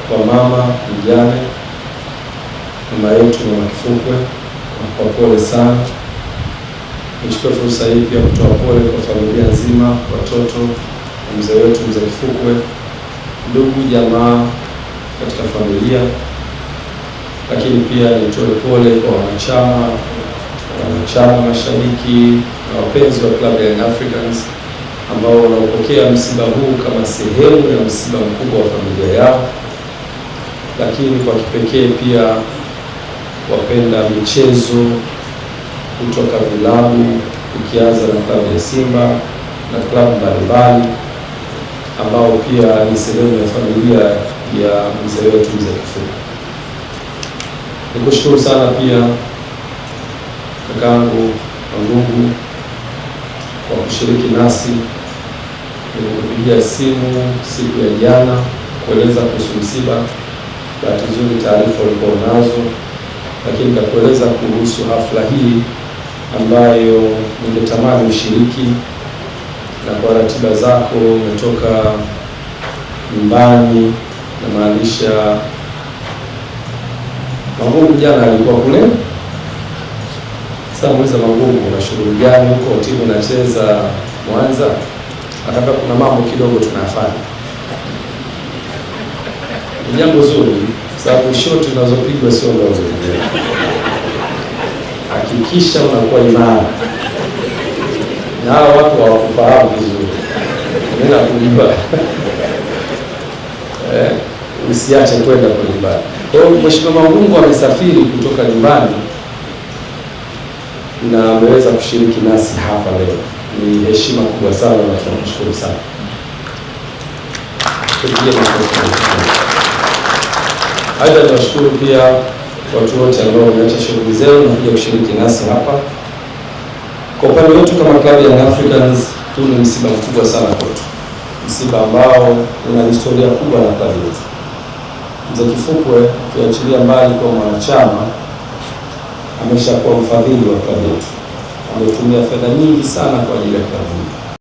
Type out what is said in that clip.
kwa mama mjane, mama yetu Mama Kifukwe, kwa pole sana. Nichukue fursa hii pia kutoa pole kwa familia nzima, watoto, mzee wetu Mzee Kifukwe, ndugu jamaa katika familia, lakini pia nitoe pole kwa wanachama, mashabiki na wapenzi wa klabu ya Young Africans ambao wanaopokea msiba huu kama sehemu ya msiba mkubwa wa familia yao, lakini kwa kipekee pia wapenda michezo kutoka vilabu, ikianza na klabu ya Simba na klabu mbalimbali ambao pia ni sehemu ya familia ya mzee wetu Mzee Kifukwe. Nikushukuru sana pia kakangu Mangungu kwa kushiriki nasi. Nilikupigia simu siku ya jana kueleza kuhusu msiba. Bahati nzuri taarifa ulikuwa nazo, lakini nitakueleza kuhusu hafla hii ambayo ningetamani ushiriki, na kwa ratiba zako umetoka nyumbani, na maanisha Mangungu jana alikuwa kule. Sasa mweza Mangungu, una shughuli gani huko? Timu inacheza Mwanza. Akaba kuna mambo kidogo tunafanya. Ni jambo zuri, sababu shoti unazopigwa sio ndogo. Hakikisha unakuwa imara. Na hao watu hawakufahamu vizuri. Mimi nakujua. Usiache kwenda kwa nyumbani. Kwa hiyo Mheshimiwa Mangungu amesafiri kutoka nyumbani na ameweza kushiriki nasi hapa leo. Ni heshima kubwa sana na tunamshukuru sana. Aidha, tunashukuru pia watu wote ambao wameacha shughuli zao na kuja kushiriki nasi hapa. Kwa upande wetu kama klabu ya Young Africans, huu ni msiba mkubwa sana kwetu. Msiba ambao una historia kubwa na klabu yetu. Mzee Kifukwe, ukiachilia mbali kwa mwanachama, ameshakuwa mfadhili wa klabu yetu. Ametumia fedha nyingi sana kwa ajili ya klabu hii.